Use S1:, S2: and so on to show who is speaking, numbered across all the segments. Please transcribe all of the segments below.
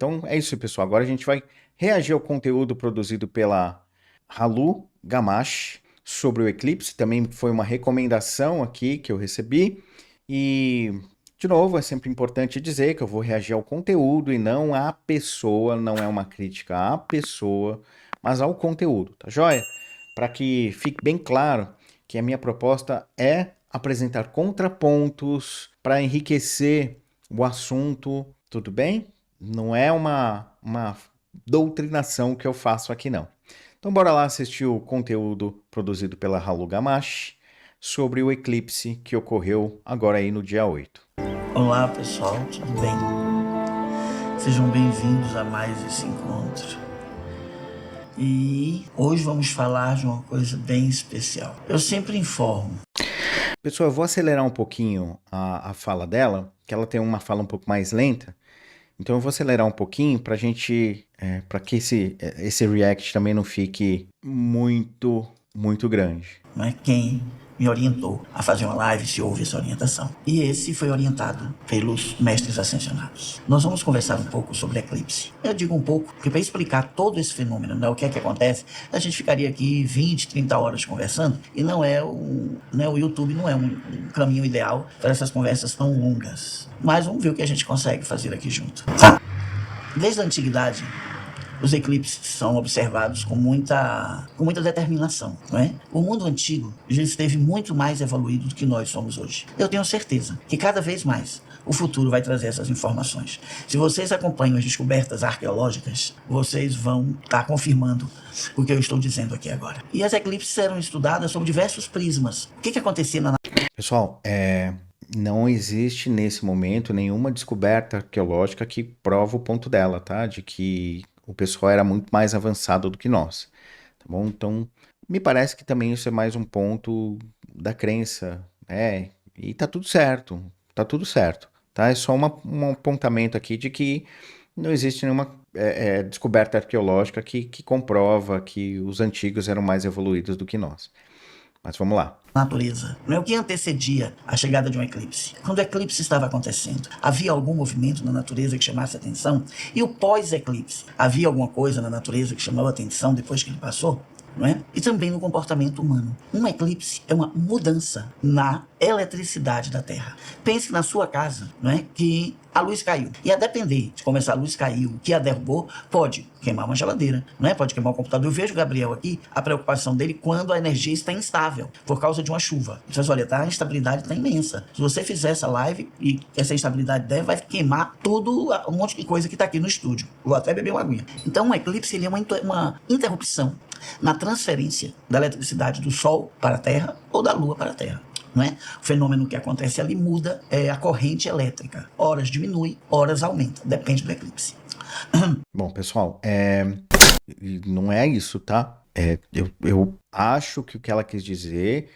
S1: Então é isso, pessoal. Agora a gente vai reagir ao conteúdo produzido pela Halu Gamache sobre o eclipse. Também foi uma recomendação aqui que eu recebi. E, de novo, é sempre importante dizer que eu vou reagir ao conteúdo e não à pessoa, não é uma crítica à pessoa, mas ao conteúdo, tá joia? Para que fique bem claro que a minha proposta é apresentar contrapontos para enriquecer o assunto, tudo bem? Não é uma doutrinação que eu faço aqui, não. Então, bora lá assistir o conteúdo produzido pela Halu Gamache sobre o eclipse que ocorreu agora aí no dia 8.
S2: Olá, pessoal, tudo bem? Sejam bem-vindos a mais esse encontro. E hoje vamos falar de uma coisa bem especial. Eu sempre informo.
S1: Pessoal, eu vou acelerar um pouquinho a fala dela, que ela tem uma fala um pouco mais lenta. Então eu vou acelerar um pouquinho para gente, para que esse react também não fique muito grande.
S2: Não é quem me orientou a fazer uma live se houve essa orientação. E esse foi orientado pelos mestres ascensionados. Nós vamos conversar um pouco sobre eclipse. Eu digo um pouco, porque para explicar todo esse fenômeno, né, o que é que acontece, a gente ficaria aqui 20, 30 horas conversando, e não é o YouTube não é um caminho ideal para essas conversas tão longas. Mas vamos ver o que a gente consegue fazer aqui junto. Desde a antiguidade, os eclipses são observados com muita determinação, não é? O mundo antigo já esteve muito mais evoluído do que nós somos hoje. Eu tenho certeza que cada vez mais o futuro vai trazer essas informações. Se vocês acompanham as descobertas arqueológicas, vocês vão estar confirmando o que eu estou dizendo aqui agora. E as eclipses eram estudadas sob diversos prismas. O que acontecia na...
S1: Pessoal, não existe nesse momento nenhuma descoberta arqueológica que prova o ponto dela, tá? De que o pessoal era muito mais avançado do que nós, tá bom? Então, me parece que também isso é mais um ponto da crença, né? E tá tudo certo, tá? É só um apontamento aqui de que não existe nenhuma descoberta arqueológica que comprova que os antigos eram mais evoluídos do que nós. Mas vamos lá.
S2: natureza, não é o que antecedia a chegada de um eclipse. Quando o eclipse estava acontecendo, havia algum movimento na natureza que chamasse atenção? E o pós-eclipse, havia alguma coisa na natureza que chamou a atenção depois que ele passou? Não é? E também no comportamento humano. Um eclipse é uma mudança na eletricidade da Terra. Pense na sua casa, não é? Que a luz caiu. E a depender de como essa luz caiu, que a derrubou, pode queimar uma geladeira, não é? Pode queimar um computador. Eu vejo o Gabriel aqui, a preocupação dele quando a energia está instável, por causa de uma chuva. Vocês olha, tá? A instabilidade está imensa. Se você fizer essa live e essa instabilidade der, vai queimar tudo, um monte de coisa que está aqui no estúdio. Vou até beber uma aguinha. Então, um eclipse ele é uma interrupção na transferência da eletricidade do Sol para a Terra ou da Lua para a Terra. Não é? O fenômeno que acontece ali muda a corrente elétrica. Horas diminui, horas aumenta. Depende do eclipse.
S1: Bom, pessoal, não é isso, tá? Eu acho que o que ela quis dizer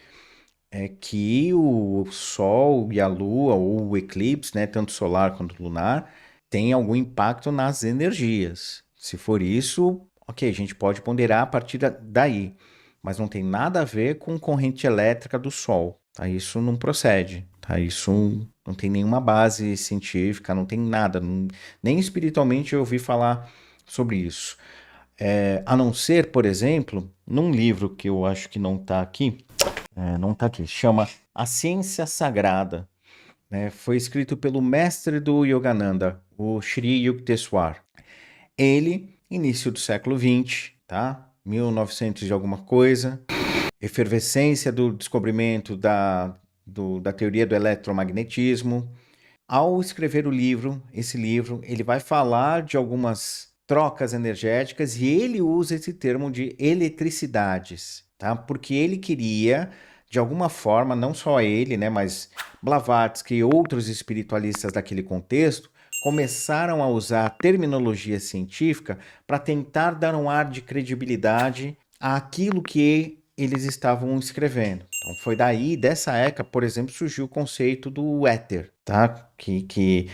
S1: é que o Sol e a Lua, ou o eclipse, né, tanto solar quanto lunar, tem algum impacto nas energias. Se for isso, ok, a gente pode ponderar a partir daí, mas não tem nada a ver com corrente elétrica do Sol, tá? Isso não procede, tá? Isso não tem nenhuma base científica, não tem nada, nem espiritualmente eu ouvi falar sobre isso. A não ser, por exemplo, num livro que eu acho que não está aqui, chama A Ciência Sagrada, né? Foi escrito pelo mestre do Yogananda, o Sri Yukteswar. Ele, início do século XX, tá? 1900 de alguma coisa, efervescência do descobrimento da teoria do eletromagnetismo. Ao escrever esse livro, ele vai falar de algumas trocas energéticas e ele usa esse termo de eletricidades, tá? Porque ele queria, de alguma forma, não só ele, né, mas Blavatsky e outros espiritualistas daquele contexto, começaram a usar a terminologia científica para tentar dar um ar de credibilidade àquilo que eles estavam escrevendo. Então foi daí, dessa época, por exemplo, surgiu o conceito do éter, tá? Que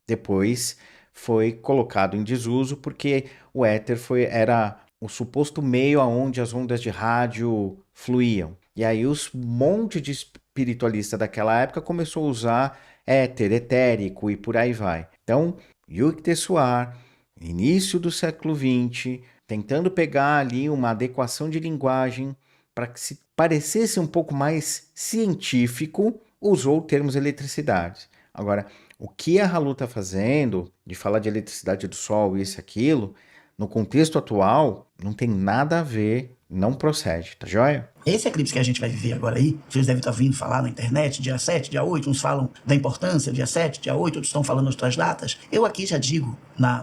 S1: depois foi colocado em desuso porque o éter era o suposto meio aonde as ondas de rádio fluíam. E aí os monte de espiritualista daquela época começou a usar éter, etérico e por aí vai. Então, Yukteswar, início do século XX, tentando pegar ali uma adequação de linguagem para que se parecesse um pouco mais científico, usou termos eletricidade. Agora, o que a Halu está fazendo, de falar de eletricidade do Sol, isso e aquilo, no contexto atual, não tem nada a ver, não procede, tá joia?
S2: Esse eclipse que a gente vai viver agora aí, vocês devem estar vindo falar na internet, dia 7, dia 8, uns falam da importância, dia 7, dia 8, outros estão falando outras datas. Eu aqui já digo,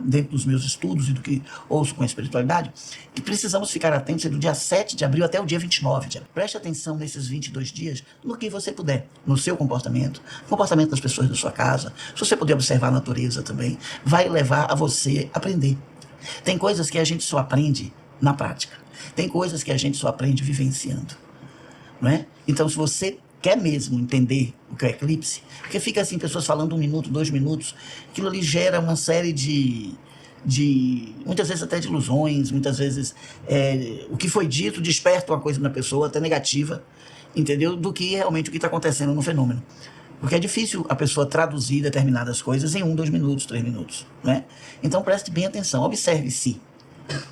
S2: dentro dos meus estudos e do que ouço com a espiritualidade, que precisamos ficar atentos do dia 7 de abril até o dia 29 de abril. Preste atenção nesses 22 dias, no que você puder, no seu comportamento, comportamento das pessoas da sua casa, se você puder observar a natureza também, vai levar a você aprender. Tem coisas que a gente só aprende na prática. Tem coisas que a gente só aprende vivenciando, não é? Então, se você quer mesmo entender o que é eclipse, porque fica assim, pessoas falando 1 minuto, 2 minutos, aquilo ali gera uma série de muitas vezes até de ilusões, muitas vezes o que foi dito desperta uma coisa na pessoa, até negativa, entendeu? Do que realmente o que está acontecendo no fenômeno. Porque é difícil a pessoa traduzir determinadas coisas em 1, 2 minutos, 3 minutos, né? Então preste bem atenção, observe-se.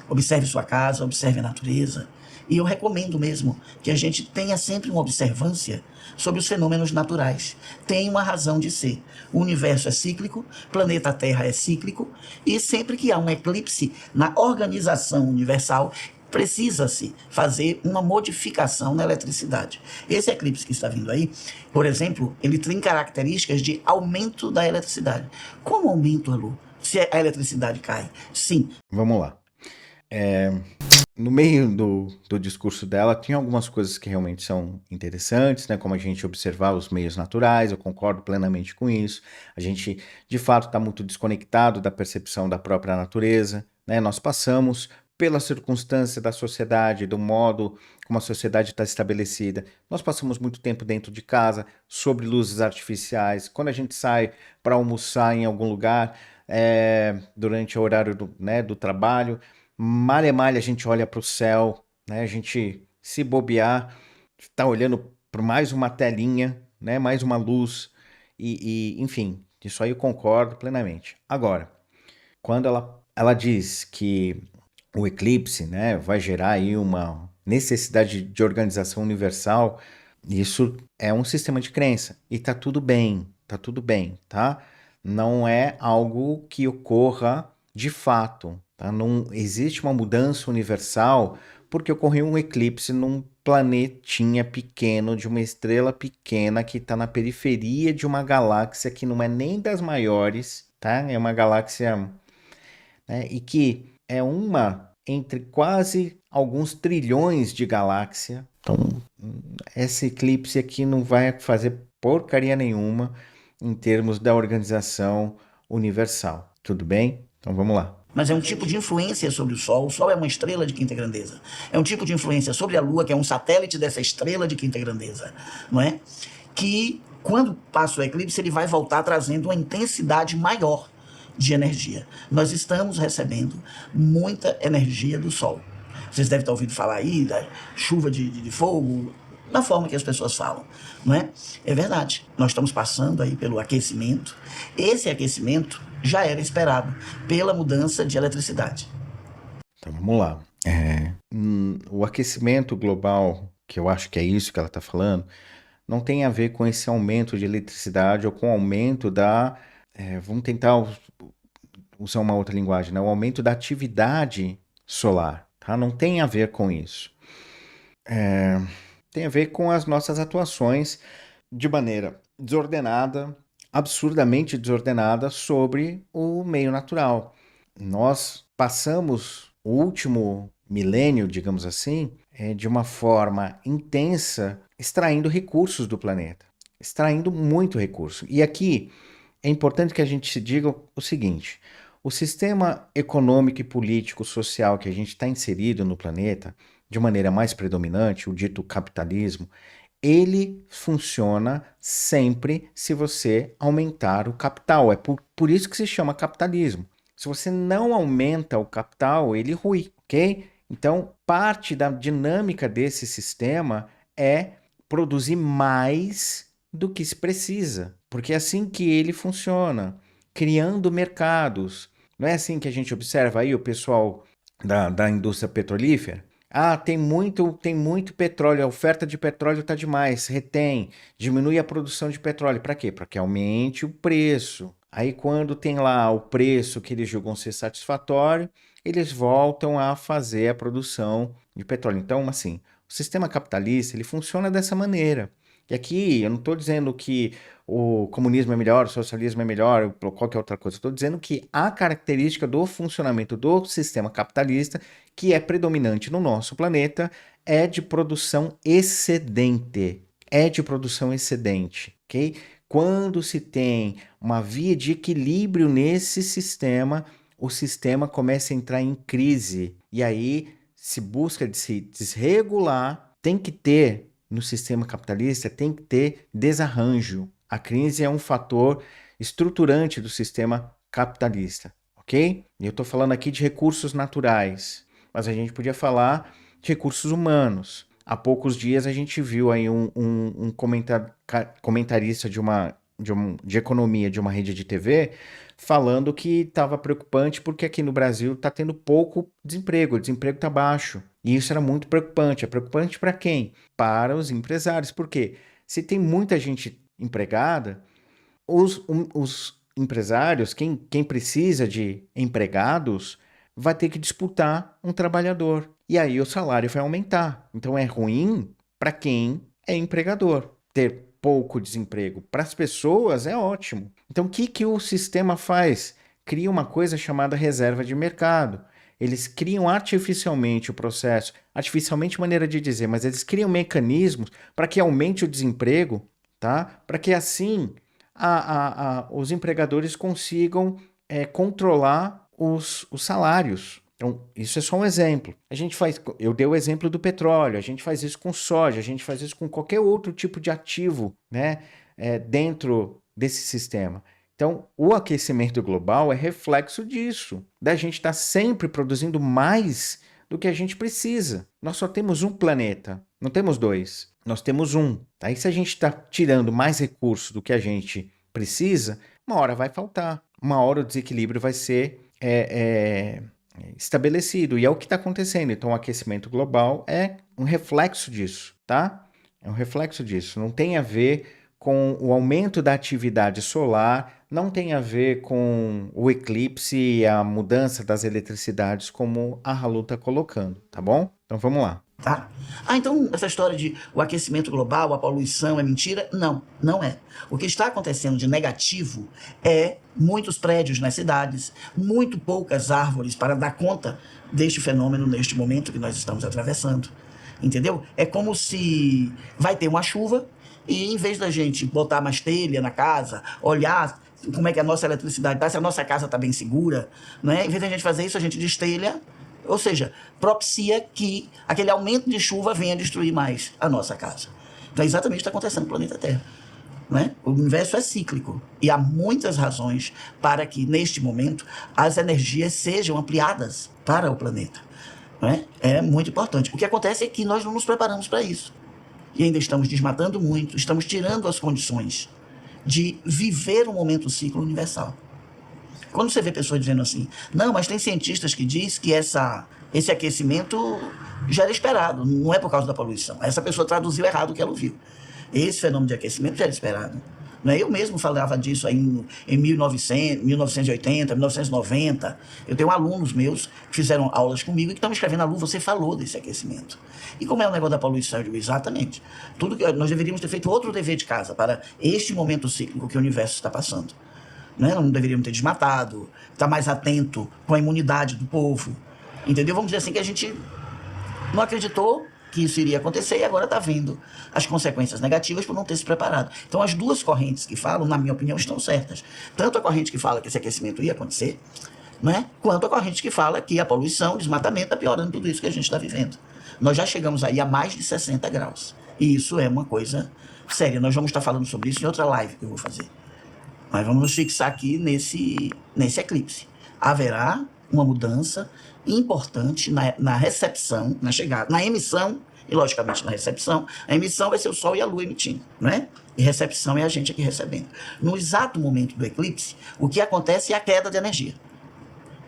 S2: Observe sua casa, observe a natureza. E eu recomendo mesmo que a gente tenha sempre uma observância sobre os fenômenos naturais. Tem uma razão de ser. O universo é cíclico, o planeta Terra é cíclico, e sempre que há um eclipse na organização universal, precisa-se fazer uma modificação na eletricidade. Esse eclipse que está vindo aí, por exemplo, ele tem características de aumento da eletricidade. Como aumento, Alô? Se a eletricidade cai? Sim.
S1: Vamos lá. No meio do discurso dela, tinha algumas coisas que realmente são interessantes, né? Como a gente observar os meios naturais, eu concordo plenamente com isso. A gente, de fato, está muito desconectado da percepção da própria natureza, né? Nós passamos pela circunstância da sociedade, do modo como a sociedade está estabelecida. Nós passamos muito tempo dentro de casa, sobre luzes artificiais. Quando a gente sai para almoçar em algum lugar, durante o horário do trabalho, malha a gente olha para o céu, né? A gente, se bobear, está olhando para mais uma telinha, né? Mais uma luz, enfim, isso aí eu concordo plenamente. Agora, quando ela diz que o eclipse, né, vai gerar aí uma necessidade de organização universal, isso é um sistema de crença, e tá tudo bem, tá? Não é algo que ocorra de fato, tá? Não existe uma mudança universal porque ocorreu um eclipse num planetinha pequeno, de uma estrela pequena que está na periferia de uma galáxia que não é nem das maiores, tá? É uma galáxia, né, e que é uma entre quase alguns trilhões de galáxias. Então, esse eclipse aqui não vai fazer porcaria nenhuma em termos da organização universal. Tudo bem? Então vamos lá.
S2: Mas é um tipo de influência sobre o Sol. O Sol é uma estrela de quinta grandeza. É um tipo de influência sobre a Lua, que é um satélite dessa estrela de quinta grandeza, não é? Que, quando passa o eclipse, ele vai voltar trazendo uma intensidade maior de energia. Nós estamos recebendo muita energia do Sol. Vocês devem estar ouvindo falar aí da chuva de fogo, da forma que as pessoas falam, não é? É verdade. Nós estamos passando aí pelo aquecimento. Esse aquecimento já era esperado pela mudança de eletricidade.
S1: Então vamos lá. O aquecimento global, que eu acho que é isso que ela está falando, não tem a ver com esse aumento de eletricidade ou com o aumento da... vamos tentar usar uma outra linguagem, né? O aumento da atividade solar, tá? Não tem a ver com isso. Tem a ver com as nossas atuações de maneira desordenada, absurdamente desordenada sobre o meio natural. Nós passamos o último milênio, digamos assim, de uma forma intensa, extraindo recursos do planeta, extraindo muito recurso. E aqui é importante que a gente se diga o seguinte: o sistema econômico e político social que a gente está inserido no planeta, de maneira mais predominante, o dito capitalismo, ele funciona sempre se você aumentar o capital. É por isso que se chama capitalismo. Se você não aumenta o capital, ele rui, ok? Então, parte da dinâmica desse sistema é produzir mais do que se precisa, porque é assim que ele funciona, criando mercados. Não é assim que a gente observa aí o pessoal da indústria petrolífera? Ah, tem muito petróleo, a oferta de petróleo está demais, retém, diminui a produção de petróleo. Para quê? Para que aumente o preço. Aí, quando tem lá o preço que eles julgam ser satisfatório, eles voltam a fazer a produção de petróleo. Então, assim, o sistema capitalista ele funciona dessa maneira. E aqui eu não estou dizendo que o comunismo é melhor, o socialismo é melhor, ou qualquer outra coisa. Estou dizendo que a característica do funcionamento do sistema capitalista, que é predominante no nosso planeta, é de produção excedente. É de produção excedente, ok? Quando se tem uma via de equilíbrio nesse sistema, o sistema começa a entrar em crise. E aí se busca de se desregular, tem que ter, no sistema capitalista, tem que ter desarranjo. A crise é um fator estruturante do sistema capitalista, ok? E eu estou falando aqui de recursos naturais, mas a gente podia falar de recursos humanos. Há poucos dias a gente viu aí um comentarista de economia de uma rede de TV falando que estava preocupante porque aqui no Brasil está tendo pouco desemprego, o desemprego está baixo. E isso era muito preocupante. É preocupante para quem? Para os empresários. Por quê? Se tem muita gente empregada, os empresários, quem precisa de empregados, vai ter que disputar um trabalhador. E aí o salário vai aumentar. Então é ruim para quem é empregador ter pouco desemprego. Para as pessoas é ótimo. Então o que o sistema faz? Cria uma coisa chamada reserva de mercado. Eles criam artificialmente o processo, artificialmente maneira de dizer, mas eles criam mecanismos para que aumente o desemprego, tá? Para que assim os empregadores consigam controlar os salários. Então, isso é só um exemplo. Eu dei o exemplo do petróleo, a gente faz isso com soja, a gente faz isso com qualquer outro tipo de ativo, né, dentro desse sistema. Então, o aquecimento global é reflexo disso, da gente estar sempre produzindo mais do que a gente precisa. Nós só temos um planeta, não temos dois, nós temos um. Aí, se a gente está tirando mais recursos do que a gente precisa, uma hora vai faltar, uma hora o desequilíbrio vai ser estabelecido, e é o que está acontecendo. Então, o aquecimento global é um reflexo disso, tá? É um reflexo disso. Não tem a ver com o aumento da atividade solar, não tem a ver com o eclipse e a mudança das eletricidades, como a Halu está colocando, tá bom? Então, vamos lá.
S2: Tá? Então essa história de o aquecimento global, a poluição é mentira? Não, não é. O que está acontecendo de negativo é muitos prédios nas cidades, muito poucas árvores para dar conta deste fenômeno neste momento que nós estamos atravessando. Entendeu? É como se vai ter uma chuva e em vez da gente botar mais telha na casa, olhar como é que a nossa eletricidade está, se a nossa casa está bem segura, né? Em vez da gente fazer isso, a gente destelha. Ou seja, propicia que aquele aumento de chuva venha destruir mais a nossa casa. Então é exatamente o que está acontecendo no planeta Terra. Né? O universo é cíclico e há muitas razões para que, neste momento, as energias sejam ampliadas para o planeta. Né? É muito importante. O que acontece é que nós não nos preparamos para isso. E ainda estamos desmatando muito, estamos tirando as condições de viver um momento ciclo universal. Quando você vê pessoas dizendo assim, não, mas tem cientistas que dizem que esse aquecimento já era esperado, não é por causa da poluição. Essa pessoa traduziu errado o que ela ouviu. Esse fenômeno de aquecimento já era esperado. Eu mesmo falava disso aí em 1980, 1990. Eu tenho alunos meus que fizeram aulas comigo e que estão me escrevendo, Lu, você falou desse aquecimento. E como é o negócio da poluição? Eu digo, exatamente. Tudo que nós deveríamos ter feito outro dever de casa para este momento cíclico que o universo está passando. Não deveríamos ter desmatado, estar mais atento com a imunidade do povo, entendeu? Vamos dizer assim que a gente não acreditou que isso iria acontecer e agora está vendo as consequências negativas por não ter se preparado. Então as duas correntes que falam, na minha opinião, estão certas. Tanto a corrente que fala que esse aquecimento ia acontecer, quanto a corrente que fala que a poluição, o desmatamento está piorando tudo isso que a gente está vivendo. Nós já chegamos aí a mais de 60 graus. E isso é uma coisa séria. Nós vamos estar falando sobre isso em outra live que eu vou fazer. Mas vamos nos fixar aqui nesse eclipse. Haverá uma mudança importante na recepção, na chegada, na emissão E, logicamente, na recepção, a emissão vai ser o Sol e a Lua emitindo, não é? E recepção é a gente aqui recebendo. No exato momento do eclipse, o que acontece é a queda de energia.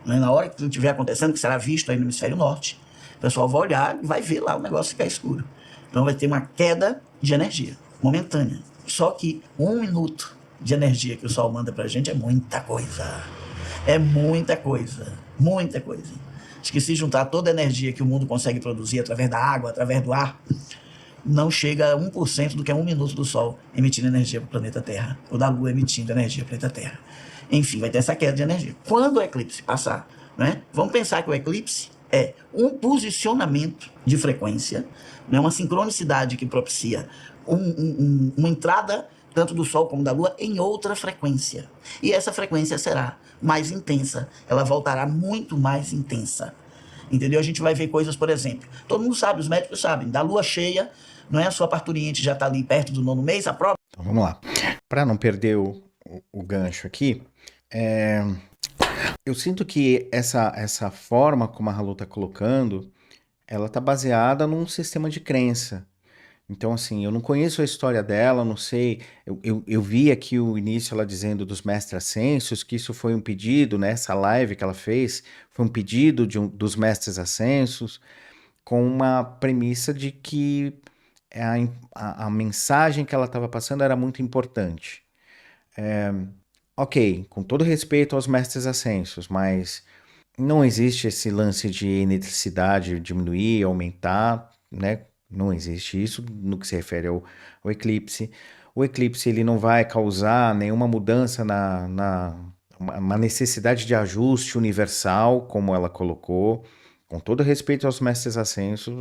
S2: Na hora que estiver acontecendo, que será visto aí no hemisfério norte, o pessoal vai olhar e vai ver lá o negócio ficar escuro. Então vai ter uma queda de energia, momentânea. Só que 1 minuto de energia que o Sol manda pra gente é muita coisa. É muita coisa. Muita coisa. Acho que se juntar toda a energia que o mundo consegue produzir através da água, através do ar, não chega a 1% do que é 1 minuto do Sol emitindo energia para o planeta Terra, ou da Lua emitindo energia para o planeta Terra. Enfim, vai ter essa queda de energia. Quando o eclipse passar, né, vamos pensar que o eclipse é um posicionamento de frequência, né, uma sincronicidade que propicia uma entrada tanto do Sol como da Lua em outra frequência. E essa frequência será mais intensa, ela voltará muito mais intensa. Entendeu? A gente vai ver coisas, por exemplo, todo mundo sabe, os médicos sabem, da lua cheia, não é? A sua parturiente já está ali perto do 9º mês, a prova.
S1: Então vamos lá. Para não perder o gancho aqui, eu sinto que essa forma como a Halu está colocando, ela está baseada num sistema de crença. Então, assim, eu não conheço a história dela, não sei. Eu vi aqui o início ela dizendo dos mestres ascensos, que isso foi um pedido, né? Essa live que ela fez foi um pedido dos mestres ascensos, com uma premissa de que a mensagem que ela estava passando era muito importante. Ok, com todo respeito aos mestres ascensos, mas não existe esse lance de eletricidade diminuir, aumentar, né? Não existe isso no que se refere ao eclipse. O eclipse ele não vai causar nenhuma mudança uma necessidade de ajuste universal, como ela colocou. Com todo respeito aos mestres ascensos,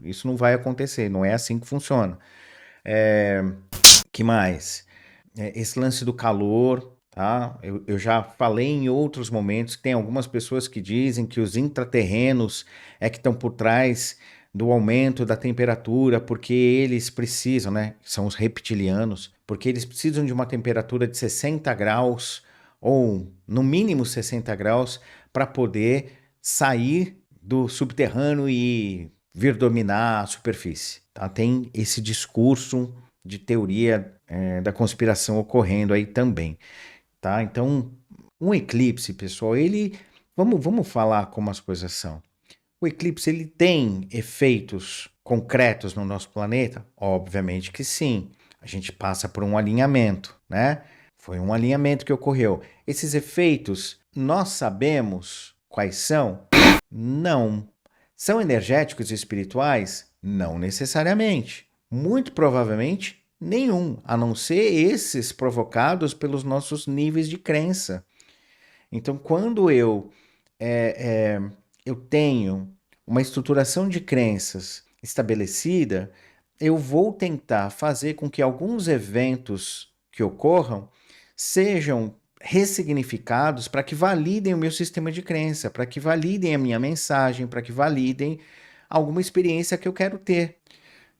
S1: isso não vai acontecer, não é assim que funciona. Que mais? Esse lance do calor, tá? Eu já falei em outros momentos que tem algumas pessoas que dizem que os intraterrenos é que estão por trás do aumento da temperatura, porque eles precisam, né? São os reptilianos, porque eles precisam de uma temperatura de 60 graus, ou no mínimo 60 graus, para poder sair do subterrâneo e vir dominar a superfície, tá? Tem esse discurso de teoria da conspiração ocorrendo aí também, tá? Então, um eclipse, pessoal, vamos falar como as coisas são. O eclipse, ele tem efeitos concretos no nosso planeta? Obviamente que sim. A gente passa por um alinhamento, né? Foi um alinhamento que ocorreu. Esses efeitos, nós sabemos quais são? Não. São energéticos e espirituais? Não necessariamente. Muito provavelmente nenhum, a não ser esses provocados pelos nossos níveis de crença. Então, quando eu tenho uma estruturação de crenças estabelecida, eu vou tentar fazer com que alguns eventos que ocorram sejam ressignificados para que validem o meu sistema de crença, para que validem a minha mensagem, para que validem alguma experiência que eu quero ter,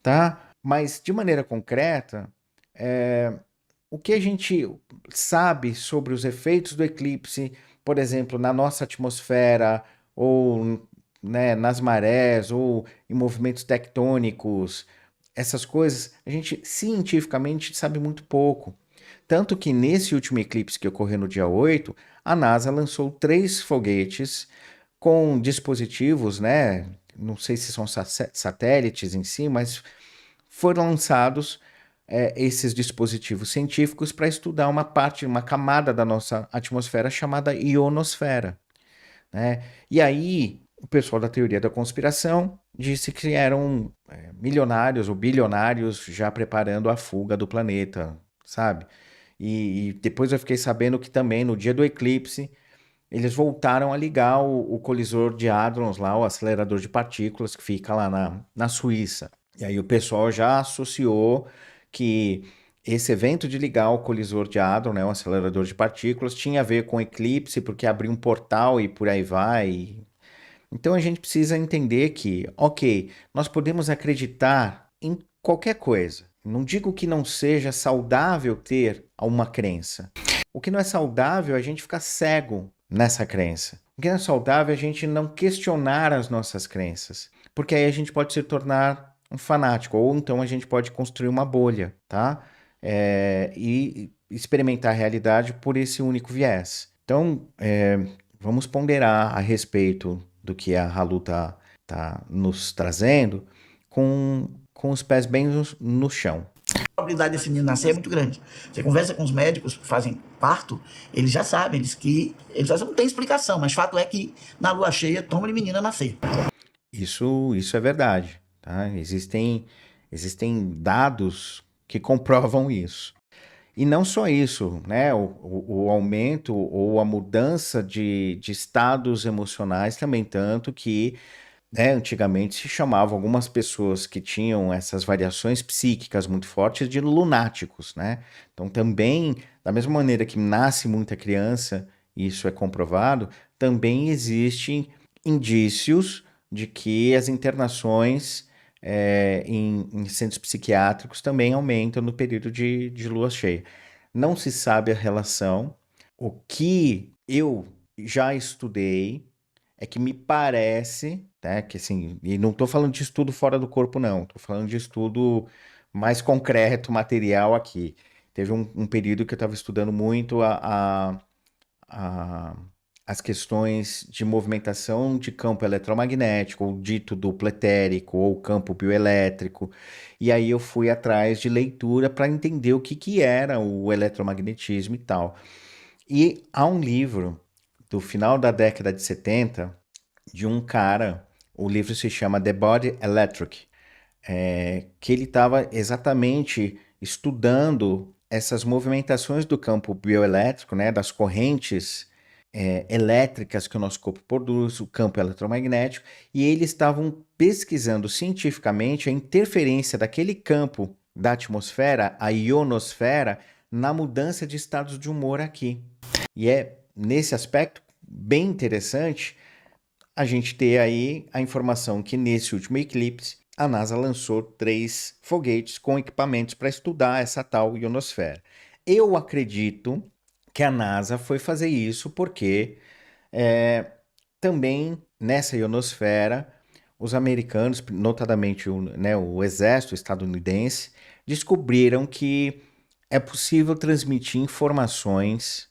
S1: tá? Mas, de maneira concreta, o que a gente sabe sobre os efeitos do eclipse, por exemplo, na nossa atmosfera, ou né, nas marés, ou em movimentos tectônicos, essas coisas, a gente cientificamente sabe muito pouco. Tanto que nesse último eclipse que ocorreu no dia 8, a NASA lançou 3 foguetes com dispositivos, né? Não sei se são satélites em si, mas foram lançados esses dispositivos científicos para estudar uma camada da nossa atmosfera chamada ionosfera, né? E aí, o pessoal da teoria da conspiração disse que eram milionários ou bilionários já preparando a fuga do planeta, sabe? E depois eu fiquei sabendo que também no dia do eclipse eles voltaram a ligar o colisor de hadrons lá, o acelerador de partículas que fica lá na Suíça. E aí o pessoal já associou que esse evento de ligar o colisor de hadron, né, o acelerador de partículas, tinha a ver com eclipse, porque abriu um portal e por aí vai. Então a gente precisa entender que, ok, nós podemos acreditar em qualquer coisa. Não digo que não seja saudável ter uma crença. O que não é saudável é a gente ficar cego nessa crença. O que não é saudável é a gente não questionar as nossas crenças. porque aí a gente pode se tornar um fanático, ou então a gente pode construir uma bolha, tá? E experimentar a realidade por esse único viés. Então, vamos ponderar a respeito do que a Halu tá nos trazendo com os pés bem no chão.
S2: A probabilidade desse menino nascer é muito grande. Você conversa com os médicos que fazem parto, eles já sabem, eles não têm explicação, mas fato é que na lua cheia toma de menina nascer.
S1: Isso é verdade, tá? Existem dados que comprovam isso. E não só isso, né? O aumento ou a mudança de estados emocionais também, tanto que, né, antigamente se chamava algumas pessoas que tinham essas variações psíquicas muito fortes de lunáticos, né? Então também, da mesma maneira que nasce muita criança, e isso é comprovado, também existem indícios de que as internações em centros psiquiátricos também aumentam no período de lua cheia. Não se sabe a relação. O que eu já estudei é que me parece, né, que assim, e não estou falando de estudo fora do corpo, não, estou falando de estudo mais concreto, material aqui. Teve um período que eu estava estudando muito a- as questões de movimentação de campo eletromagnético, ou dito duplo etérico, ou campo bioelétrico. E aí eu fui atrás de leitura para entender o que que era o eletromagnetismo e tal. E há um livro do final da década de 70 de um cara, o livro se chama The Body Electric, que ele estava exatamente estudando essas movimentações do campo bioelétrico, né, das correntes elétricas que o nosso corpo produz, o campo eletromagnético, e eles estavam pesquisando cientificamente a interferência daquele campo da atmosfera, a ionosfera, na mudança de estados de humor aqui. E é nesse aspecto bem interessante a gente ter aí a informação que nesse último eclipse a NASA lançou 3 foguetes com equipamentos para estudar essa tal ionosfera. Eu acredito que a NASA foi fazer isso porque também nessa ionosfera os americanos, notadamente né, o exército estadunidense, descobriram que é possível transmitir informações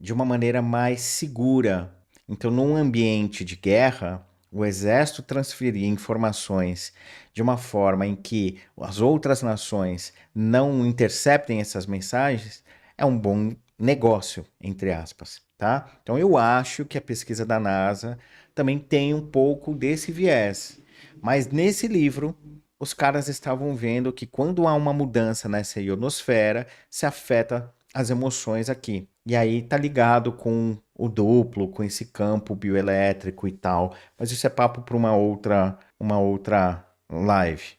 S1: de uma maneira mais segura. Então, num ambiente de guerra, o exército transferir informações de uma forma em que as outras nações não interceptem essas mensagens é um bom negócio, entre aspas, tá? Então, eu acho que a pesquisa da NASA também tem um pouco desse viés. Mas nesse livro, os caras estavam vendo que quando há uma mudança nessa ionosfera, se afeta as emoções aqui. E aí tá ligado com o duplo, com esse campo bioelétrico e tal. Mas isso é papo para uma outra live.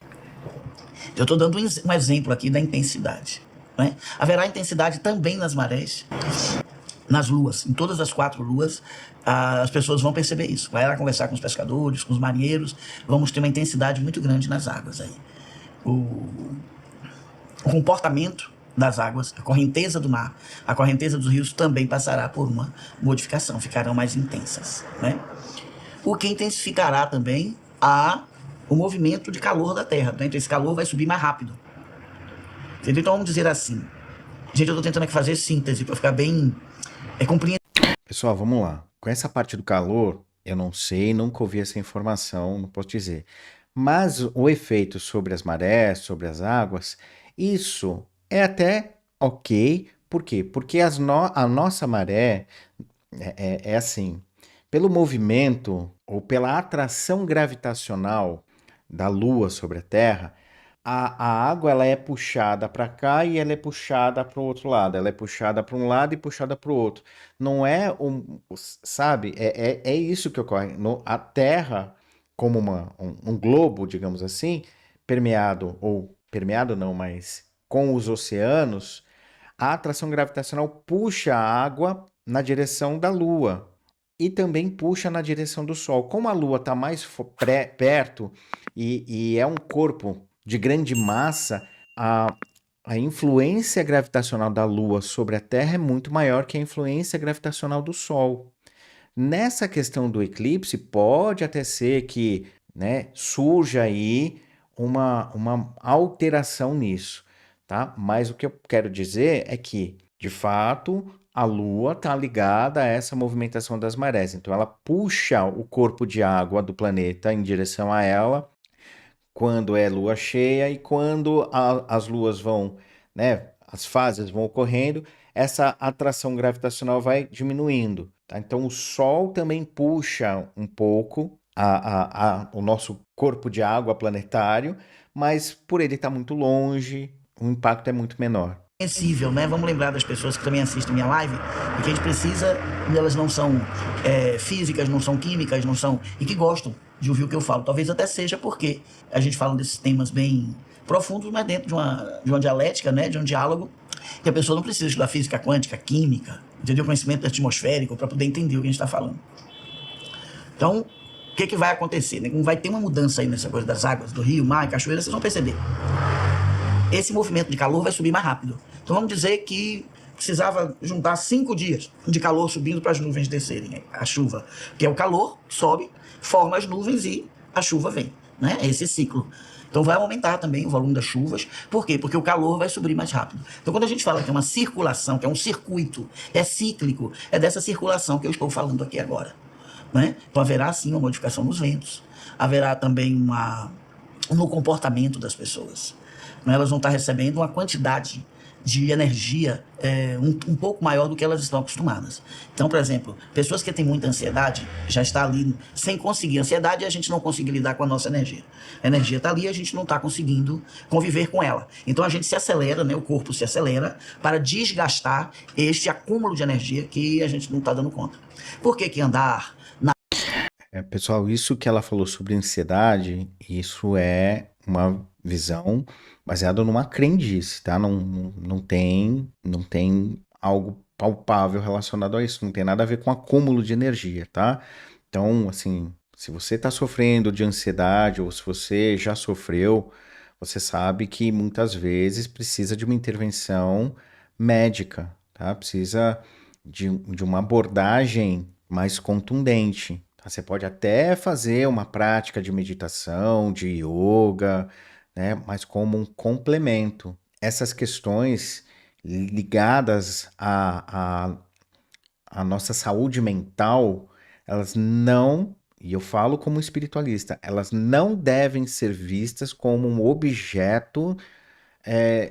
S2: Eu estou dando um exemplo aqui da intensidade. Né? Haverá intensidade também nas marés, nas luas, em todas as 4 luas, as pessoas vão perceber isso. Vai lá conversar com os pescadores, com os marinheiros, vamos ter uma intensidade muito grande nas águas aí. O comportamento das águas, a correnteza do mar, a correnteza dos rios também passará por uma modificação, ficarão mais intensas, né? O que intensificará também o movimento de calor da Terra. Então, esse calor vai subir mais rápido. Entendeu? Então, vamos dizer assim. Gente, eu estou tentando aqui fazer síntese para ficar bem compreensivo.
S1: Pessoal, vamos lá. Com essa parte do calor, eu não sei, nunca ouvi essa informação, não posso dizer. Mas o efeito sobre as marés, sobre as águas, isso é até ok. Por quê? Porque a nossa maré é assim, pelo movimento ou pela atração gravitacional da Lua sobre a Terra, a água ela é puxada para cá e ela é puxada para o outro lado. Ela é puxada para um lado e puxada para o outro. Não é sabe? É isso que ocorre. A Terra, como um globo, digamos assim, permeado, ou permeado não, mas com os oceanos, a atração gravitacional puxa a água na direção da Lua e também puxa na direção do Sol. Como a Lua está mais perto e é um corpo de grande massa, a influência gravitacional da Lua sobre a Terra é muito maior que a influência gravitacional do Sol. Nessa questão do eclipse, pode até ser que né, surja aí uma alteração nisso, tá? Mas o que eu quero dizer é que, de fato, a Lua está ligada a essa movimentação das marés. Então, ela puxa o corpo de água do planeta em direção a ela quando é lua cheia e quando as luas vão, né, as fases vão ocorrendo, essa atração gravitacional vai diminuindo, tá? Então o Sol também puxa um pouco o nosso corpo de água planetário, mas por ele estar muito longe, o impacto é muito menor.
S2: Sensível, né? Vamos lembrar das pessoas que também assistem minha live, porque a gente precisa, elas não são físicas, não são químicas, não são, e que gostam de ouvir o que eu falo. Talvez até seja porque a gente fala desses temas bem profundos, mas dentro de uma dialética, né? De um diálogo, que a pessoa não precisa estudar física quântica, química, entendeu? Conhecimento atmosférico para poder entender o que a gente está falando. Então, o que vai acontecer? Né? Vai ter uma mudança aí nessa coisa das águas, do rio, mar e cachoeira, vocês vão perceber. Esse movimento de calor vai subir mais rápido. Então vamos dizer que precisava juntar 5 dias de calor subindo para as nuvens descerem, a chuva. Que é o calor, sobe, forma as nuvens e a chuva vem. Né? É esse ciclo. Então vai aumentar também o volume das chuvas. Por quê? Porque o calor vai subir mais rápido. Então quando a gente fala que é uma circulação, que é um circuito, é cíclico, é dessa circulação que eu estou falando aqui agora. Né? Então haverá sim uma modificação nos ventos, haverá também no comportamento das pessoas. Elas vão estar recebendo uma quantidade de energia um pouco maior do que elas estão acostumadas. Então, por exemplo, pessoas que têm muita ansiedade, já está ali sem conseguir ansiedade, a gente não consegue lidar com a nossa energia. A energia está ali e a gente não está conseguindo conviver com ela. Então a gente se acelera, né? O corpo se acelera para desgastar este acúmulo de energia que a gente não está dando conta. Por que andar
S1: Pessoal, isso que ela falou sobre ansiedade, isso é uma visão baseada numa crendice, tá? Não tem algo palpável relacionado a isso, não tem nada a ver com acúmulo de energia, tá? Então, assim, se você está sofrendo de ansiedade ou se você já sofreu, você sabe que muitas vezes precisa de uma intervenção médica, tá? Precisa de uma abordagem mais contundente. Tá? Você pode até fazer uma prática de meditação, de yoga, né? Mas como um complemento. Essas questões ligadas à nossa saúde mental, elas não, e eu falo como espiritualista, elas não devem ser vistas como um objeto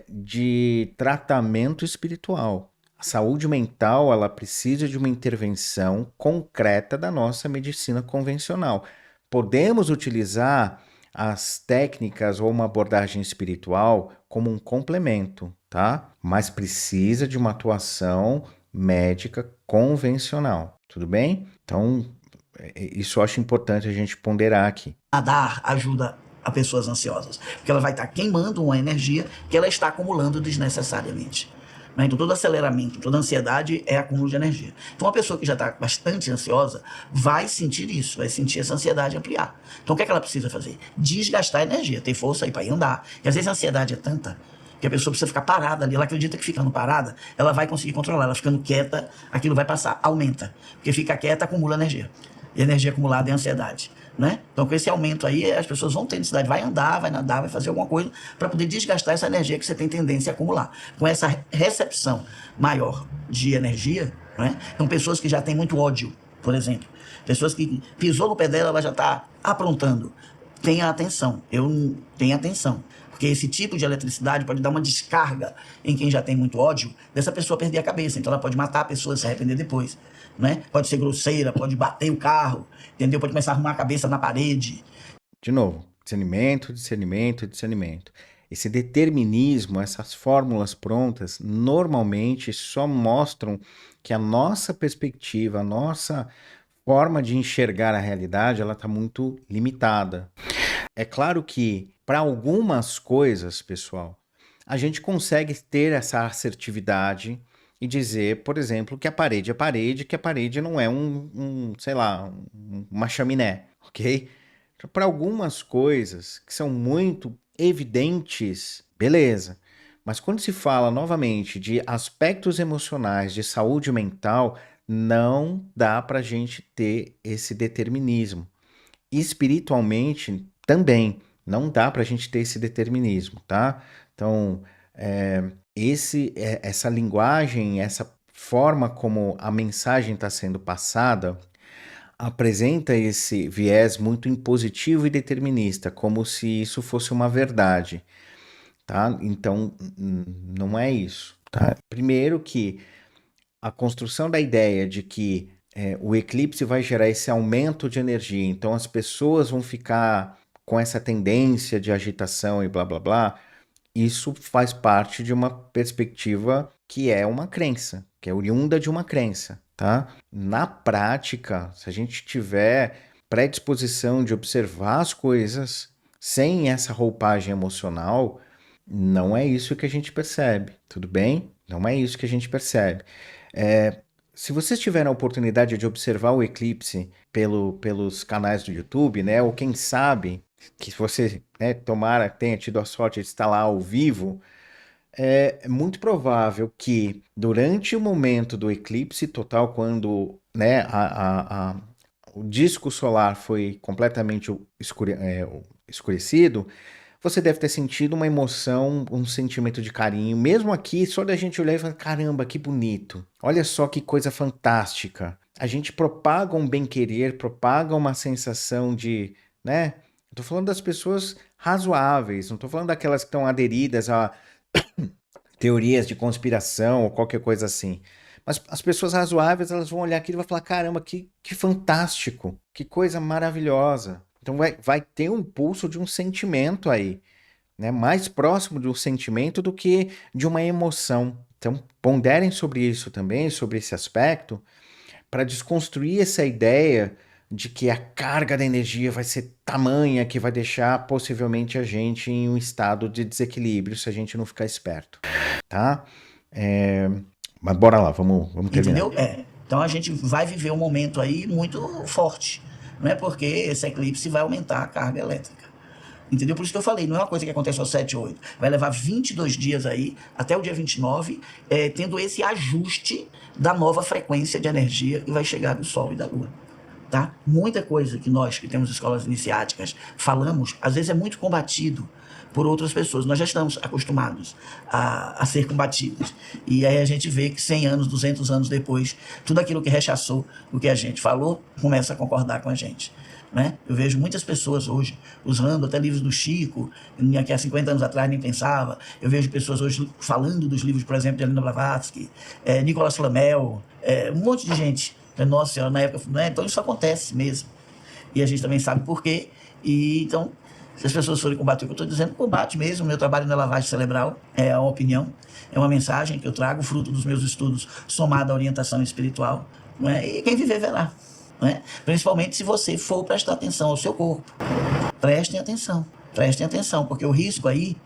S1: de tratamento espiritual. A saúde mental, ela precisa de uma intervenção concreta da nossa medicina convencional. Podemos utilizar as técnicas ou uma abordagem espiritual como um complemento, tá? Mas precisa de uma atuação médica convencional, tudo bem? Então, isso eu acho importante a gente ponderar aqui.
S2: Nadar ajuda a pessoas ansiosas, porque ela vai estar queimando uma energia que ela está acumulando desnecessariamente. Então, todo aceleramento, toda ansiedade é acúmulo de energia. Então, uma pessoa que já está bastante ansiosa vai sentir isso, vai sentir essa ansiedade ampliar. Então, o que é que ela precisa fazer? Desgastar a energia, ter força aí para ir andar. E às vezes a ansiedade é tanta que a pessoa precisa ficar parada ali. Ela acredita que ficando parada, ela vai conseguir controlar. Ela ficando quieta, aquilo vai passar, aumenta. Porque fica quieta, acumula energia. E energia acumulada é ansiedade. Né? Então, com esse aumento aí, as pessoas vão ter necessidade, vai andar, vai nadar, vai fazer alguma coisa para poder desgastar essa energia que você tem tendência a acumular. Com essa recepção maior de energia, né? Então, pessoas que já têm muito ódio, por exemplo, pessoas que pisou no pé dela, ela já está aprontando. Tenha atenção, tenha atenção. Porque esse tipo de eletricidade pode dar uma descarga em quem já tem muito ódio, dessa pessoa perder a cabeça. Então ela pode matar a pessoa e se arrepender depois. Né? Pode ser grosseira, pode bater o carro, entendeu? Pode começar a arrumar a cabeça na parede.
S1: De novo, discernimento, discernimento, discernimento. Esse determinismo, essas fórmulas prontas, normalmente só mostram que a nossa perspectiva, a nossa forma de enxergar a realidade, ela está muito limitada. É claro que para algumas coisas, pessoal, a gente consegue ter essa assertividade e dizer, por exemplo, que a parede é parede, que a parede não é sei lá, uma chaminé, ok? Para algumas coisas que são muito evidentes, beleza. Mas quando se fala novamente de aspectos emocionais, de saúde mental, não dá para a gente ter esse determinismo. espiritualmente também não dá para a gente ter esse determinismo, tá? Então, essa linguagem, essa forma como a mensagem está sendo passada, apresenta esse viés muito impositivo e determinista, como se isso fosse uma verdade, tá? Então, não é isso, tá? Primeiro que a construção da ideia de que o eclipse vai gerar esse aumento de energia, então as pessoas vão ficar com essa tendência de agitação e blá blá blá, isso faz parte de uma perspectiva que é uma crença, que é oriunda de uma crença, tá? Na prática, se a gente tiver predisposição de observar as coisas sem essa roupagem emocional, não é isso que a gente percebe, tudo bem? Não é isso que a gente percebe. É, se vocês tiverem a oportunidade de observar o eclipse pelos canais do YouTube, né, ou quem sabe que você, né, tomara tenha tido a sorte de estar lá ao vivo, é muito provável que durante o momento do eclipse total, quando, né, o disco solar foi completamente escurecido, você deve ter sentido uma emoção, um sentimento de carinho, mesmo aqui, só da gente olhar e falar, caramba, que bonito. Olha só que coisa fantástica. A gente propaga um bem-querer, propaga uma sensação de, né? Tô falando das pessoas razoáveis, não tô falando daquelas que estão aderidas a teorias de conspiração ou qualquer coisa assim. Mas as pessoas razoáveis, elas vão olhar aquilo e vão falar, caramba, que fantástico, que coisa maravilhosa. Então vai ter um pulso de um sentimento aí, né? Mais próximo do sentimento do que de uma emoção. Então ponderem sobre isso também, sobre esse aspecto, para desconstruir essa ideia de que a carga da energia vai ser tamanha que vai deixar possivelmente a gente em um estado de desequilíbrio se a gente não ficar esperto, tá? Mas bora lá, vamos terminar.
S2: Entendeu? Então a gente vai viver um momento aí muito forte. Não é porque esse eclipse vai aumentar a carga elétrica. Entendeu? Por isso que eu falei, não é uma coisa que acontece aos 7, 8. Vai levar 22 dias aí, até o dia 29, tendo esse ajuste da nova frequência de energia que vai chegar do Sol e da Lua. Tá? Muita coisa que nós que temos escolas iniciáticas falamos, às vezes é muito combatido por outras pessoas. Nós já estamos acostumados a ser combatidos. E aí a gente vê que 100 anos, 200 anos depois, tudo aquilo que rechaçou o que a gente falou, começa a concordar com a gente. Né? Eu vejo muitas pessoas hoje usando até livros do Chico, que há 50 anos atrás nem pensava. Eu vejo pessoas hoje falando dos livros, por exemplo, de Helena Blavatsky, Nicolas Flamel, um monte de gente. Nossa Senhora, na época, né? Então isso acontece mesmo. E a gente também sabe por quê. E então, se as pessoas forem combater o que eu estou dizendo, combate mesmo. Meu trabalho não é lavagem cerebral, é uma opinião, é uma mensagem que eu trago, fruto dos meus estudos, somado à orientação espiritual. Não é? E quem viver, verá. Não é? Principalmente se você for prestar atenção ao seu corpo. Prestem atenção, porque o risco aí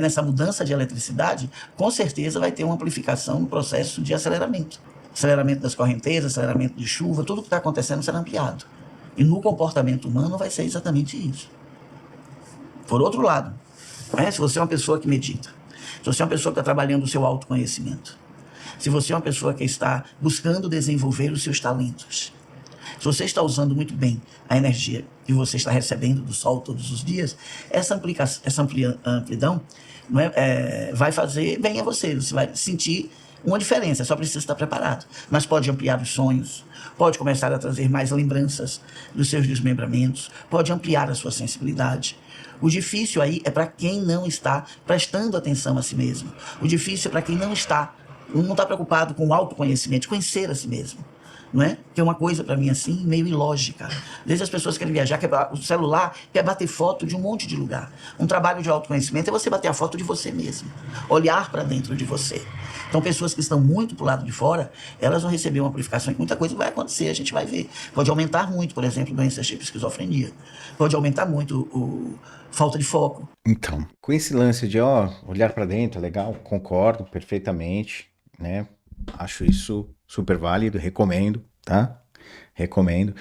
S2: nessa mudança de eletricidade, com certeza vai ter uma amplificação no processo de aceleramento. Aceleramento das correntezas, aceleramento de chuva, tudo que está acontecendo será ampliado. E no comportamento humano vai ser exatamente isso. Por outro lado, se você é uma pessoa que medita, se você é uma pessoa que está trabalhando o seu autoconhecimento, se você é uma pessoa que está buscando desenvolver os seus talentos, se você está usando muito bem a energia que você está recebendo do Sol todos os dias, essa amplidão vai fazer bem a você. Você vai sentir uma diferença, só precisa estar preparado. Mas pode ampliar os sonhos, pode começar a trazer mais lembranças dos seus desmembramentos, pode ampliar a sua sensibilidade. O difícil aí é para quem não está prestando atenção a si mesmo. O difícil é para quem não está preocupado com o autoconhecimento, conhecer a si mesmo. Não é? Que é uma coisa para mim assim, meio ilógica. Às vezes as pessoas querem viajar, o celular quer bater foto de um monte de lugar. Um trabalho de autoconhecimento é você bater a foto de você mesmo, olhar para dentro de você. Então pessoas que estão muito pro lado de fora, elas vão receber uma amplificação e muita coisa vai acontecer, a gente vai ver. Pode aumentar muito, por exemplo, doenças tipo esquizofrenia. Pode aumentar muito falta de foco.
S1: Então, com esse lance de olhar para dentro, é legal, concordo perfeitamente, né? Acho isso super válido, recomendo, tá? Recomendo.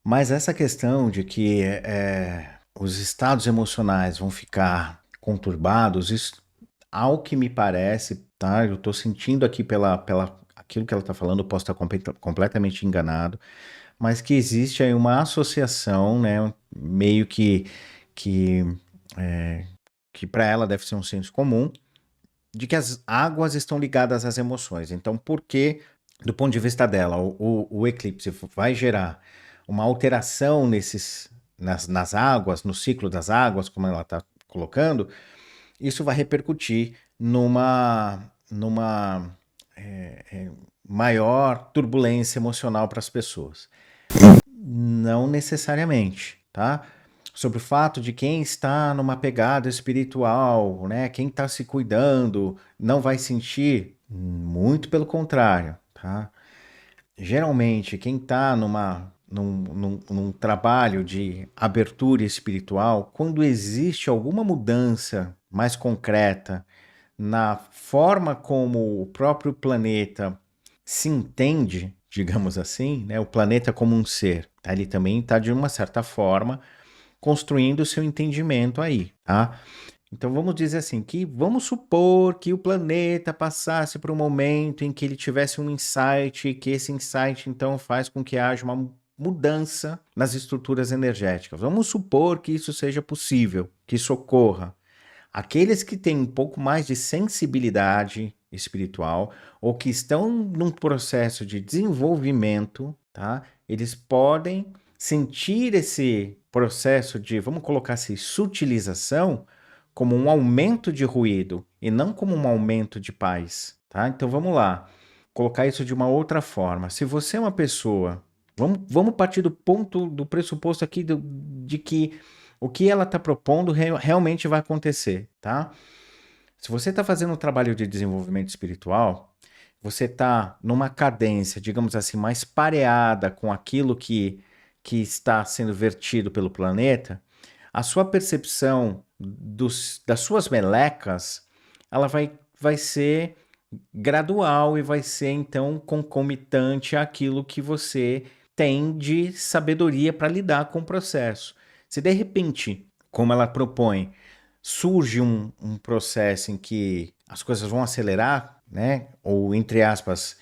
S1: Mas essa questão de que os estados emocionais vão ficar conturbados, isso, ao que me parece, tá? Eu tô sentindo aqui pela aquilo que ela tá falando, eu posso estar completamente enganado, mas que existe aí uma associação, né, meio que, que para ela deve ser um senso comum, de que as águas estão ligadas às emoções. Então, por que, do ponto de vista dela, o eclipse vai gerar uma alteração nas águas, no ciclo das águas, como ela está colocando, isso vai repercutir numa maior turbulência emocional para as pessoas. Não necessariamente, tá? Sobre o fato de quem está numa pegada espiritual, né? Quem está se cuidando, não vai sentir, muito pelo contrário, tá? Geralmente, quem está num trabalho de abertura espiritual, quando existe alguma mudança mais concreta na forma como o próprio planeta se entende, digamos assim, né? O planeta como um ser, tá? Ele também está, de uma certa forma, construindo o seu entendimento aí, tá? Então vamos dizer assim, que vamos supor que o planeta passasse por um momento em que ele tivesse um insight, e que esse insight então faz com que haja uma mudança nas estruturas energéticas. Vamos supor que isso seja possível, que isso ocorra. Aqueles que têm um pouco mais de sensibilidade espiritual ou que estão num processo de desenvolvimento, tá? Eles podem sentir esse processo de, vamos colocar assim, sutilização como um aumento de ruído e não como um aumento de paz, tá? Então vamos lá, colocar isso de uma outra forma. Se você é uma pessoa, vamos partir do pressuposto aqui de que o que ela está propondo realmente vai acontecer, tá? Se você está fazendo um trabalho de desenvolvimento espiritual, você está numa cadência, digamos assim, mais pareada com aquilo que está sendo vertido pelo planeta, a sua percepção das suas melecas, ela vai ser gradual e vai ser, então, concomitante àquilo que você tem de sabedoria para lidar com o processo. Se de repente, como ela propõe, surge um processo em que as coisas vão acelerar, né? Ou, entre aspas,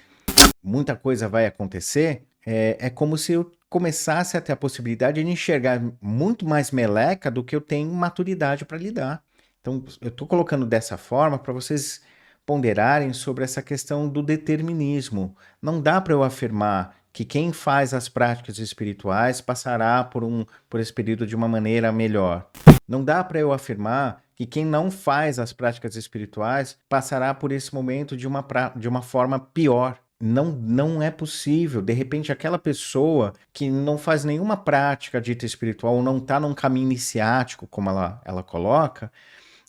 S1: muita coisa vai acontecer, é como se eu começasse a ter a possibilidade de enxergar muito mais meleca do que eu tenho maturidade para lidar. Então, eu estou colocando dessa forma para vocês ponderarem sobre essa questão do determinismo. Não dá para eu afirmar que quem faz as práticas espirituais passará por esse período de uma maneira melhor. Não dá para eu afirmar que quem não faz as práticas espirituais passará por esse momento de uma forma pior. Não é possível. De repente, aquela pessoa que não faz nenhuma prática dita espiritual ou não está num caminho iniciático, como ela coloca,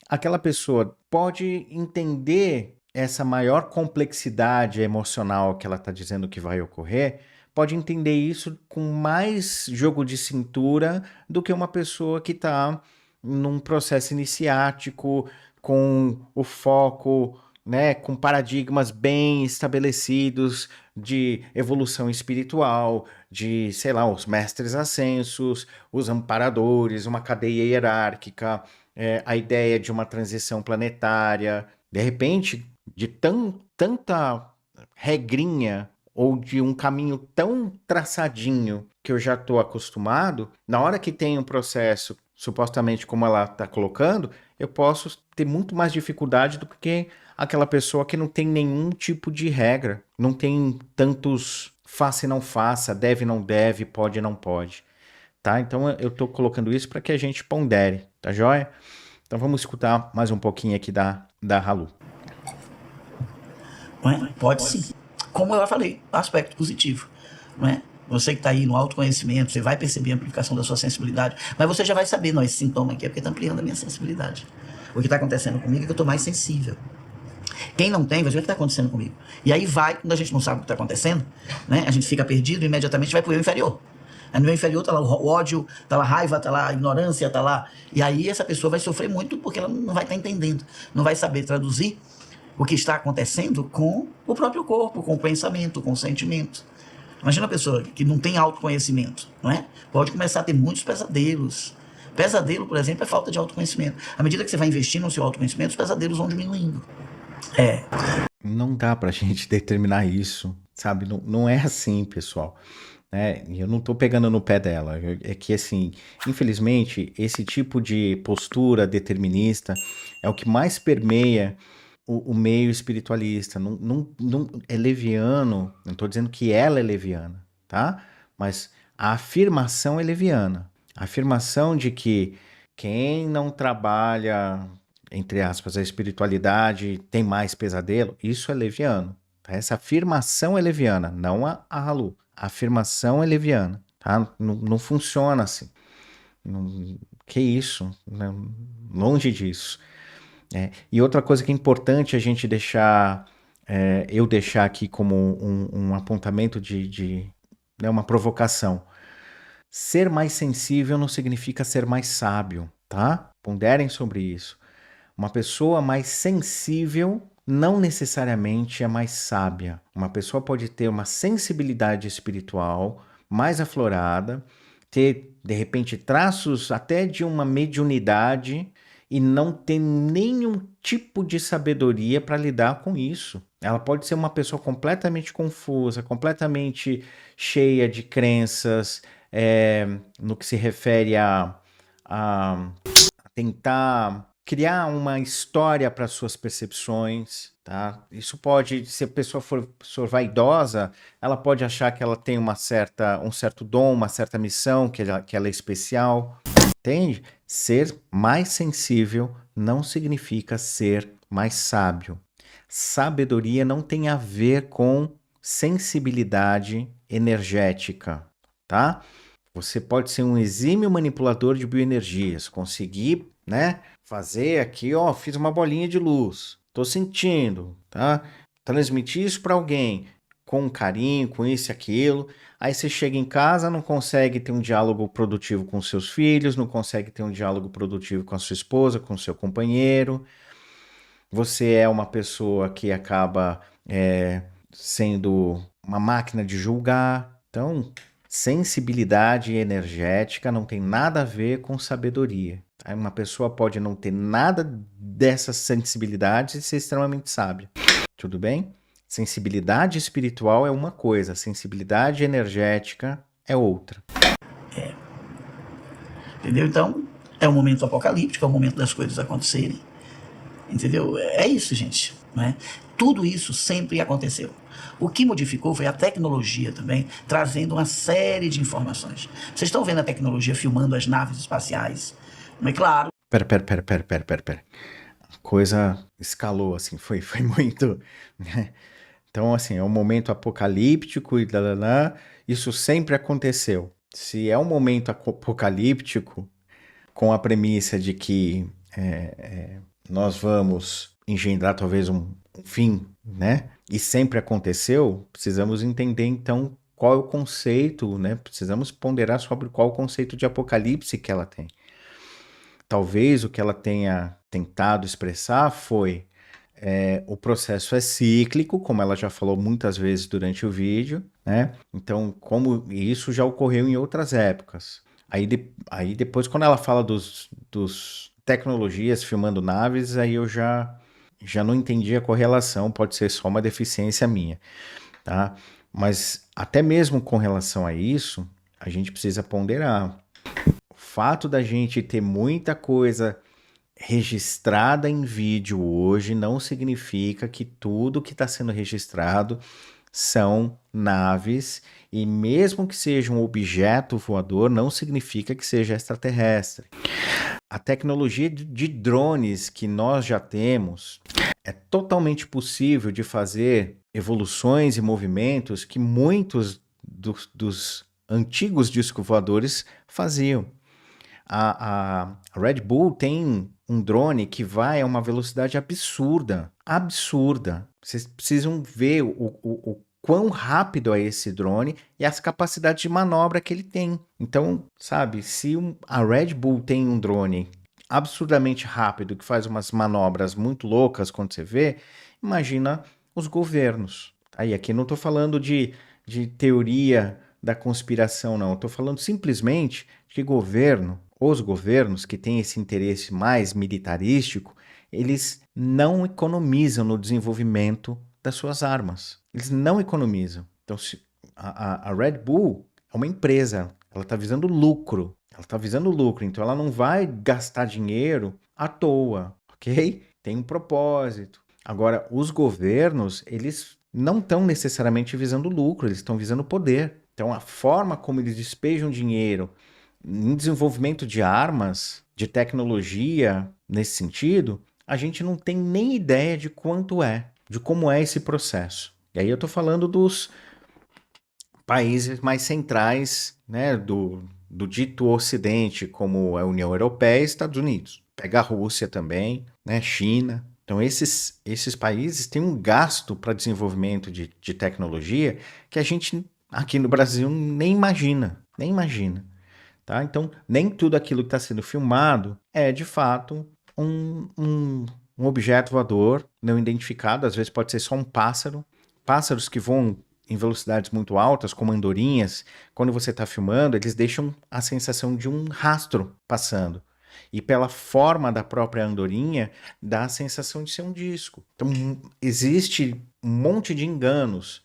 S1: aquela pessoa pode entender essa maior complexidade emocional que ela está dizendo que vai ocorrer, pode entender isso com mais jogo de cintura do que uma pessoa que está num processo iniciático, com o foco, né, com paradigmas bem estabelecidos de evolução espiritual, de, sei lá, os mestres ascensos, os amparadores, uma cadeia hierárquica, a ideia de uma transição planetária. De repente, de tanta regrinha ou de um caminho tão traçadinho que eu já estou acostumado, na hora que tem um processo, supostamente como ela está colocando, eu posso ter muito mais dificuldade do que aquela pessoa que não tem nenhum tipo de regra, não tem tantos faça e não faça, deve e não deve, pode e não pode. Tá? Então eu estou colocando isso para que a gente pondere, tá joia? Então vamos escutar mais um pouquinho aqui da Halu.
S2: Não é? Pode sim. Como eu já falei, aspecto positivo. Não é? Você que está aí no autoconhecimento, você vai perceber a amplificação da sua sensibilidade, mas você já vai saber, não, esse sintoma aqui é porque está ampliando a minha sensibilidade. O que está acontecendo comigo é que eu estou mais sensível. Quem não tem, vai ver o que está acontecendo comigo. E aí vai, quando a gente não sabe o que está acontecendo, né, a gente fica perdido e imediatamente vai para o eu inferior. Aí no eu inferior está lá o ódio, está lá a raiva, está lá a ignorância, está lá... E aí essa pessoa vai sofrer muito porque ela não vai estar entendendo, não vai saber traduzir o que está acontecendo com o próprio corpo, com o pensamento, com o sentimento. Imagina a pessoa que não tem autoconhecimento, não é? Pode começar a ter muitos pesadelos. Pesadelo, por exemplo, é falta de autoconhecimento. À medida que você vai investindo no seu autoconhecimento, os pesadelos vão diminuindo.
S1: Não dá pra gente determinar isso, sabe? Não é assim, pessoal. né? E eu não tô pegando no pé dela. É que, assim, infelizmente, esse tipo de postura determinista é o que mais permeia o meio espiritualista. É leviano, não tô dizendo que ela é leviana, tá? Mas a afirmação é leviana. A afirmação de que quem não trabalha, entre aspas, a espiritualidade tem mais pesadelo, isso é leviano. Tá? Essa afirmação é leviana, não a Halu. A afirmação é leviana, tá? Não funciona assim. Não- que isso? Longe disso. E outra coisa que é importante a gente deixar, eu deixar aqui como um apontamento né, uma provocação. Ser mais sensível não significa ser mais sábio, tá? Ponderem sobre isso. Uma pessoa mais sensível não necessariamente é mais sábia. Uma pessoa pode ter uma sensibilidade espiritual mais aflorada, ter de repente traços até de uma mediunidade e não ter nenhum tipo de sabedoria para lidar com isso. Ela pode ser uma pessoa completamente confusa, completamente cheia de crenças, no que se refere a tentar criar uma história para suas percepções, tá? Isso pode, se a pessoa for vaidosa, ela pode achar que ela tem um certo dom, uma certa missão, que ela é especial, entende? Ser mais sensível não significa ser mais sábio. Sabedoria não tem a ver com sensibilidade energética, tá? Você pode ser um exímio manipulador de bioenergias, conseguir, né, fazer aqui, ó, fiz uma bolinha de luz, tô sentindo, tá? Transmitir isso para alguém com carinho, com isso e aquilo. Aí você chega em casa, não consegue ter um diálogo produtivo com seus filhos, não consegue ter um diálogo produtivo com a sua esposa, com o seu companheiro. Você é uma pessoa que acaba sendo uma máquina de julgar. Então, sensibilidade energética não tem nada a ver com sabedoria. Tá? Uma pessoa pode não ter nada dessas sensibilidades e ser extremamente sábia. Tudo bem? Sensibilidade espiritual é uma coisa, sensibilidade energética é outra.
S2: Entendeu? Então, é um momento apocalíptico, é o momento das coisas acontecerem. Entendeu? É isso, gente. Né? Tudo isso sempre aconteceu. O que modificou foi a tecnologia também, trazendo uma série de informações. Vocês estão vendo a tecnologia filmando as naves espaciais? Mas claro.
S1: Pera. A coisa escalou, assim, foi muito, né? Então, assim, é um momento apocalíptico e lá. Isso sempre aconteceu. Se é um momento apocalíptico, com a premissa de que nós vamos engendrar talvez um fim, né? E sempre aconteceu, precisamos entender então qual é o conceito, né? Precisamos ponderar sobre qual é o conceito de apocalipse que ela tem. Talvez o que ela tenha tentado expressar foi o processo é cíclico, como ela já falou muitas vezes durante o vídeo, né? Então, como isso já ocorreu em outras épocas. Aí depois, quando ela fala dos tecnologias filmando naves, aí eu já não entendi a correlação, pode ser só uma deficiência minha, tá? Mas até mesmo com relação a isso, a gente precisa ponderar. O fato da gente ter muita coisa registrada em vídeo hoje não significa que tudo que está sendo registrado são naves, e mesmo que seja um objeto voador, não significa que seja extraterrestre. A tecnologia de drones que nós já temos é totalmente possível de fazer evoluções e movimentos que muitos dos antigos discos voadores faziam. A Red Bull tem um drone que vai a uma velocidade absurda. Absurda. Vocês precisam ver o quão rápido é esse drone e as capacidades de manobra que ele tem. Então, sabe, se a Red Bull tem um drone absurdamente rápido que faz umas manobras muito loucas quando você vê, imagina os governos. Aí aqui não estou falando de teoria da conspiração, não. Estou falando simplesmente que os governos que têm esse interesse mais militarístico, eles não economizam no desenvolvimento das suas armas. Eles não economizam. Então, a Red Bull é uma empresa, ela está visando lucro. Ela está visando lucro, então ela não vai gastar dinheiro à toa, ok? Tem um propósito. Agora, os governos, eles não estão necessariamente visando lucro, eles estão visando poder. Então, a forma como eles despejam dinheiro em desenvolvimento de armas, de tecnologia nesse sentido, a gente não tem nem ideia de quanto é, de como é esse processo. E aí eu estou falando dos países mais centrais, né, do dito Ocidente, como a União Europeia e Estados Unidos. Pega a Rússia também, né, China. Então, esses países têm um gasto para desenvolvimento de tecnologia que a gente aqui no Brasil nem imagina, nem imagina. Tá? Então, nem tudo aquilo que está sendo filmado é, de fato, um objeto voador não identificado. Às vezes pode ser só um pássaro. Pássaros que voam em velocidades muito altas, como andorinhas, quando você está filmando, eles deixam a sensação de um rastro passando. E pela forma da própria andorinha, dá a sensação de ser um disco. Então, existe um monte de enganos.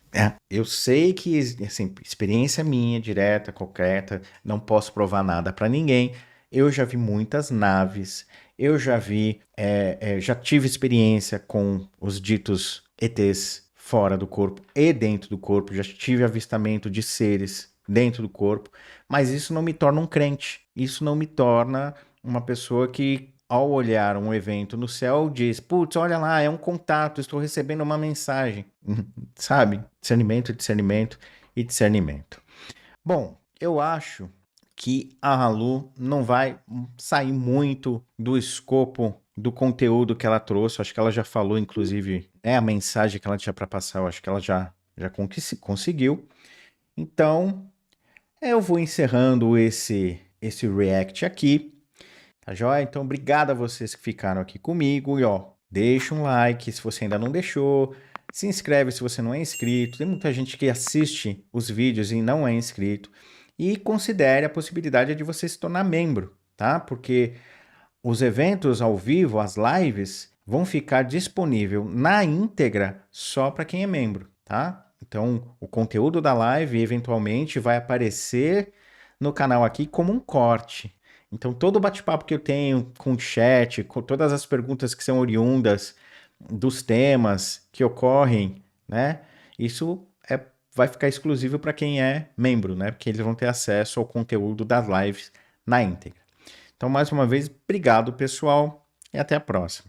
S1: Eu sei que, assim, experiência minha, direta, concreta, não posso provar nada para ninguém. Eu já vi muitas naves, eu já vi, já tive experiência com os ditos ETs fora do corpo e dentro do corpo, já tive avistamento de seres dentro do corpo, mas isso não me torna um crente, isso não me torna uma pessoa que, ao olhar um evento no céu, diz: putz, olha lá, é um contato, estou recebendo uma mensagem. Sabe? Discernimento, discernimento e discernimento. Bom, eu acho que a Halu não vai sair muito do escopo do conteúdo que ela trouxe. Acho que ela já falou, inclusive, a mensagem que ela tinha para passar, eu acho que ela já conseguiu. Então, eu vou encerrando esse react aqui. Tá joia? Então, obrigado a vocês que ficaram aqui comigo. E ó, deixa um like se você ainda não deixou. Se inscreve se você não é inscrito. Tem muita gente que assiste os vídeos e não é inscrito. E considere a possibilidade de você se tornar membro, tá? Porque os eventos ao vivo, as lives, vão ficar disponível na íntegra só para quem é membro, tá? Então, o conteúdo da live eventualmente vai aparecer no canal aqui como um corte. Então, todo o bate-papo que eu tenho com o chat, com todas as perguntas que são oriundas dos temas que ocorrem, né? Isso vai ficar exclusivo para quem é membro, né? Porque eles vão ter acesso ao conteúdo das lives na íntegra. Então, mais uma vez, obrigado, pessoal, e até a próxima.